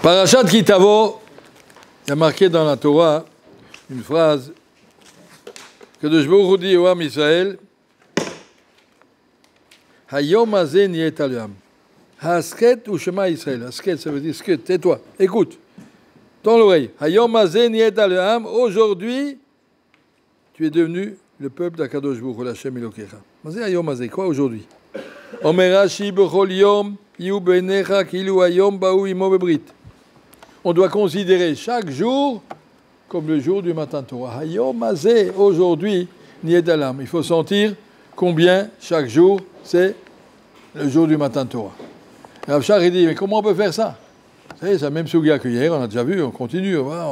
Parashat Kitavo, il y a marqué dans la Torah une phrase que de Jbourou dit au Am Israël, Hayom hazeh niyet al-Yam. Hasket ou Shema Israël. Hasket, ça veut dire sket, tais-toi, écoute. Dans l'oreille. Hayom hazeh niyet al-Yam. Aujourd'hui, tu es devenu le peuple d'Akadosh Baruch Hu, l'Hashem Elokecha. Mazeh Hayom hazeh, quoi aujourd'hui? Omer Rashi bechol yom yu beinecha kilu hayom ba'u imo bebrit. On doit considérer chaque jour comme le jour du matin Torah. Hayom hazeh, aujourd'hui, niyet al-Yam. Il faut sentir combien chaque jour c'est le jour du matin Torah. Rav Shach, il dit, mais comment on peut faire ça? Vous savez, c'est la même souga que hier, on a déjà vu, on continue. Voilà,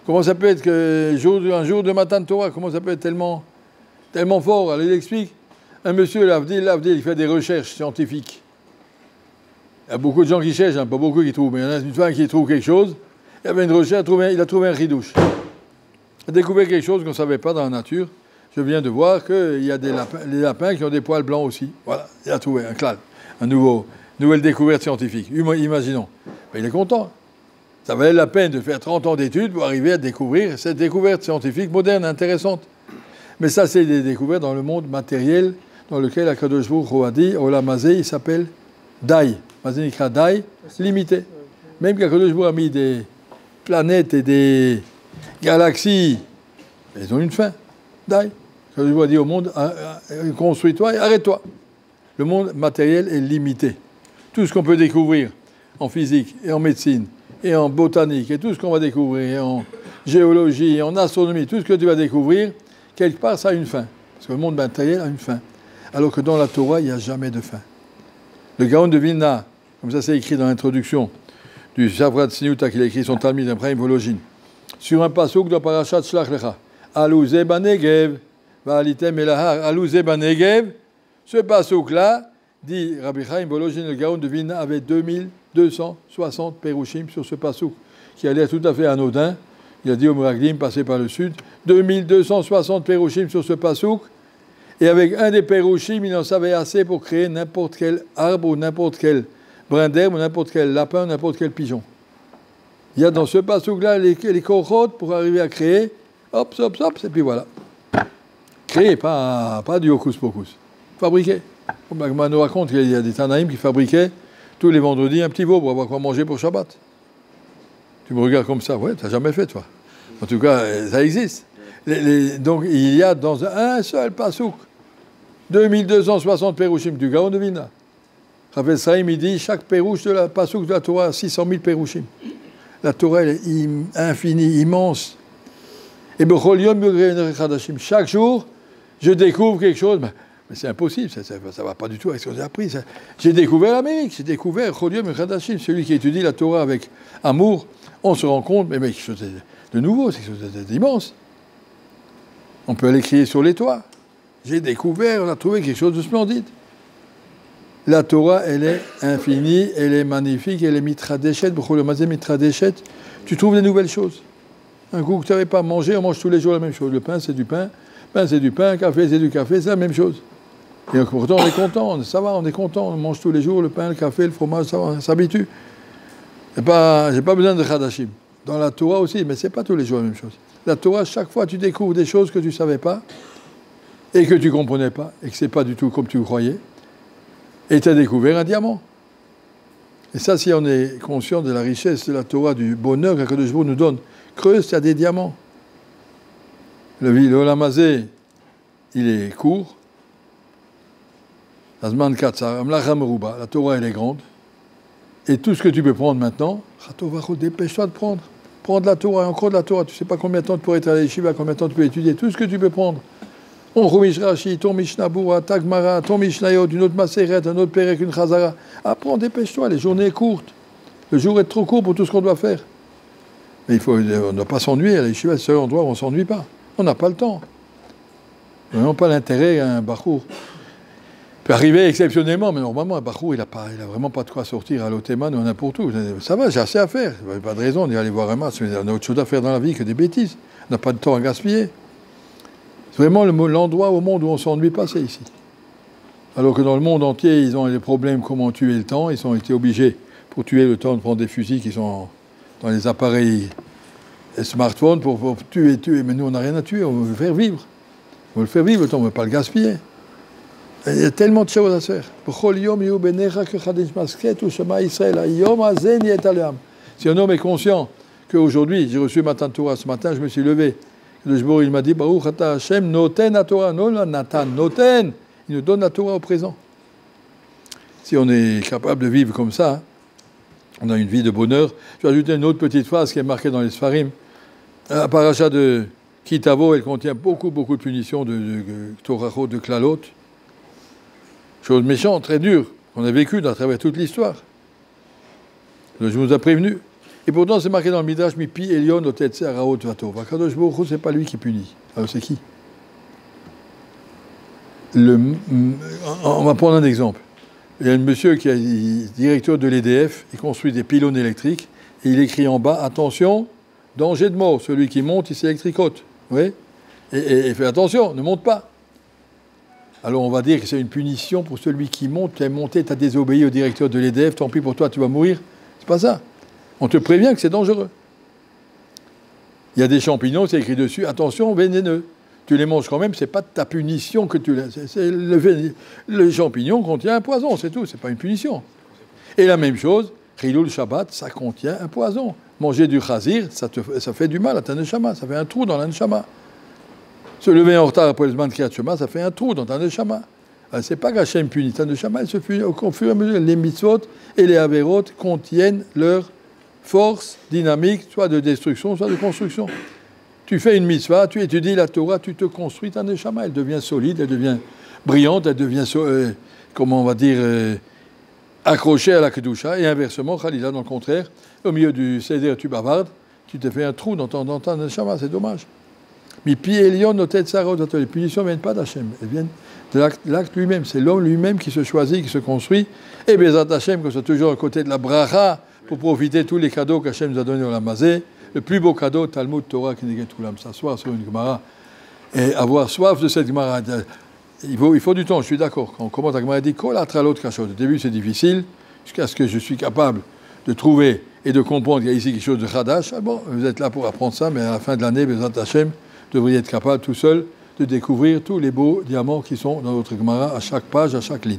comment ça peut être que un jour de matin Torah, comment ça peut être tellement fort? Alors il explique, un monsieur, l'Avdil, il fait des recherches scientifiques. Il y a beaucoup de gens qui cherchent, hein, pas beaucoup qui trouvent, mais il y en a une femme qui trouve quelque chose. Il y avait une recherche, il a trouvé un ridouche. Il a découvert quelque chose qu'on ne savait pas dans la nature. Je viens de voir qu'il y a des lapins qui ont des poils blancs aussi. Voilà, il a trouvé un clal, nouvelle découverte scientifique. Imaginons. Ben, il est content. Ça valait la peine de faire 30 ans d'études pour arriver à découvrir cette découverte scientifique moderne, intéressante. Mais ça, c'est des découvertes dans le monde matériel dans lequel Akadosh Baruch Hu a dit, Olam hazeh, il s'appelle Dai. Mazé Nikra Dai, limité. Même qu'Akadosh Baruch Hu a mis des planètes et des galaxies, ils ont une fin. Dai. Akadosh Baruch Hu a dit au monde, construis-toi et arrête-toi. Le monde matériel est limité. Tout ce qu'on peut découvrir en physique et en médecine et en botanique et tout ce qu'on va découvrir en géologie, en astronomie, tout ce que tu vas découvrir, quelque part, ça a une fin. Parce que le monde matériel a une fin. Alors que dans la Torah, il n'y a jamais de fin. Le Gaon de Vilna, comme ça c'est écrit dans l'introduction du Shavrat Sinuta qu'il a écrit son Talmud Ephraim Volojin, sur un pasuk de Parashat Shlach Lecha, Alou ze banegev, va'alitem elahar, Alou ze banegev, ce pasuk-là, dit Rabbi Chaim Volojin, le Gaon de Vilna avait 2260 perushim sur ce pasuk, qui allait tout à fait anodin. Il a dit au Meraglim, passé par le sud, 2260 perushim sur ce pasuk, et avec un des perushim, il en savait assez pour créer n'importe quel arbre ou n'importe quel brin d'herbe ou n'importe quel lapin ou n'importe quel pigeon. Il y a dans ce pasuk-là les kochot pour arriver à créer, hop, et puis voilà. Créer, pas du hocus pocus. Fabriquer. On nous raconte qu'il y a des Tanaïm qui fabriquaient tous les vendredis un petit veau pour avoir quoi manger pour Shabbat. Tu me regardes comme ça, ouais, t'as jamais fait toi. En tout cas, ça existe. Donc il y a dans un seul pasouk 2260 perushim du Gaon de Vilna. Rav Saïm, il dit chaque perouche de la pasouk de la Torah a 600 000 perushim. La Torah elle est infinie, immense. Et chaque jour, je découvre quelque chose. Mais c'est impossible, ça ne va pas du tout avec ce que j'ai appris. J'ai découvert l'Amérique, j'ai découvert Cholium et Khadashim, celui qui étudie la Torah avec amour. On se rend compte, mais quelque chose de nouveau, c'est quelque chose d'immense. On peut aller crier sur les toits. J'ai découvert, on a trouvé quelque chose de splendide. La Torah, elle est infinie, elle est magnifique, elle est mitradeshet, mitradeshet. Tu trouves des nouvelles choses. Un coup que tu n'avais pas mangé, on mange tous les jours la même chose. Le pain, c'est du pain. Pain, c'est du pain. Café, c'est du café. C'est la même chose. Et pourtant, on est content. Ça va, on est content. On mange tous les jours le pain, le café, le fromage, ça va, on s'habitue. J'ai pas besoin de Khadashim. Dans la Torah aussi, mais ce n'est pas tous les jours la même chose. La Torah, chaque fois, tu découvres des choses que tu ne savais pas et que tu ne comprenais pas et que ce n'est pas du tout comme tu croyais. Et tu as découvert un diamant. Et ça, si on est conscient de la richesse de la Torah, du bonheur qu'Akadosh Baruch Hu nous donne, creuse, tu as des diamants. Le Olam hazeh, il est court. La Torah, elle est grande. Et tout ce que tu peux prendre maintenant, dépêche-toi de prendre. Prends de la Torah, encore de la Torah. Tu ne sais pas combien de temps tu pourrais être à l'Yeshiva, combien de temps tu peux étudier. Tout ce que tu peux prendre. On Chumash Rashi, ton Mishnah Bura, ta Gemara, ton Mishnayot, une autre Maseret, un autre Perek, une Chazara. Apprends, dépêche-toi, les journées sont courtes. Le jour est trop court pour tout ce qu'on doit faire. Mais on ne doit pas s'ennuyer. À l'Yeshiva, c'est le seul endroit où on ne s'ennuie pas. On n'a pas le temps. On n'a pas l'intérêt à un Bachour. Il peut arriver exceptionnellement, mais normalement, un Bachour, il n'a vraiment pas de quoi sortir à l'Oteman ou n'importe où. Ça va, j'ai assez à faire. Il n'y a pas de raison d'y aller voir un match. Mais on a autre chose à faire dans la vie que des bêtises. On n'a pas de temps à gaspiller. C'est vraiment l'endroit au monde où on ne s'ennuie pas, c'est ici. Alors que dans le monde entier, ils ont des problèmes comment tuer le temps. Ils ont été obligés, pour tuer le temps de prendre des fusils qui sont dans les appareils et smartphones pour tuer. Mais nous, on n'a rien à tuer, on veut le faire vivre. On veut le faire vivre, le temps, on ne veut pas le gaspiller. Il y a tellement de choses à faire. Si un homme est conscient qu'aujourd'hui, j'ai reçu ma Torah ce matin, je me suis levé, le Jbor, il m'a dit, Baruch ata Hashem, noten la Torah, non la Natan, noten. Il nous donne la Torah au présent. Si on est capable de vivre comme ça, on a une vie de bonheur. Je vais ajouter une autre petite phrase qui est marquée dans les Sfarim. La paracha de Kitavo, elle contient beaucoup de punitions de Torahot, de Klalot. Chose méchante, très dure, qu'on a vécu à travers toute l'histoire. Je vous ai prévenu. Et pourtant, c'est marqué dans le Midrash, Mipi Elion Otetse Araot Vato. Kadosh Baruch Hu, c'est pas lui qui punit. Alors c'est qui? On va prendre un exemple. Il y a un monsieur qui est directeur de l'EDF, il construit des pylônes électriques, et il écrit en bas, attention, danger de mort, celui qui monte, il s'électricote. Oui. Et fais attention, ne monte pas. Alors on va dire que c'est une punition pour celui qui monte, tu es monté, tu as désobéi au directeur de l'EDF, tant pis pour toi, tu vas mourir. C'est pas ça. On te prévient que c'est dangereux. Il y a des champignons, c'est écrit dessus, attention, vénéneux. Tu les manges quand même, c'est pas de ta punition que tu les... Le champignon contient un poison, c'est tout, c'est pas une punition. Et la même chose, Chilul Shabbat, ça contient un poison. Manger du chazir, ça fait du mal à ta neshama, ça fait un trou dans la neshama. Se lever en retard après le Zman Kriyat Shema, ça fait un trou dans ta neshama. C'est pas qu'Hachem punit ta neshama, elle se punit au fur et à mesure. Les mitzvot et les averot contiennent leur force dynamique, soit de destruction, soit de construction. Tu fais une mitzvah, tu étudies la Torah, tu te construis ta neshama, elle devient solide, elle devient brillante, elle devient, comment on va dire, accrochée à la kedusha, et inversement, Khalila, dans le contraire, au milieu du seder, tu bavardes, tu te fais un trou dans ta neshama, c'est dommage. Mais puis Elion, les punitions ne viennent pas d'Hachem, elles viennent de l'acte lui-même, c'est l'homme lui-même qui se choisit, qui se construit, et Bezat Hachem, que c'est toujours à côté de la bracha, pour profiter de tous les cadeaux qu'Hachem nous a donnés au Lamazé. Le plus beau cadeau, Talmud Torah qui négat tout l'âme, s'asseoir sur une Gemara et avoir soif de cette Gemara. Il faut du temps, je suis d'accord. Quand on commence la Gemara, il dit Kol atralot kachot. Au début, c'est difficile, jusqu'à ce que je suis capable de trouver et de comprendre qu'il y a ici quelque chose de Khadash. Ah bon, vous êtes là pour apprendre ça, mais à la fin de l'année, Bezat Hachem, vous devriez être capable tout seul de découvrir tous les beaux diamants qui sont dans votre Gemara, à chaque page, à chaque ligne.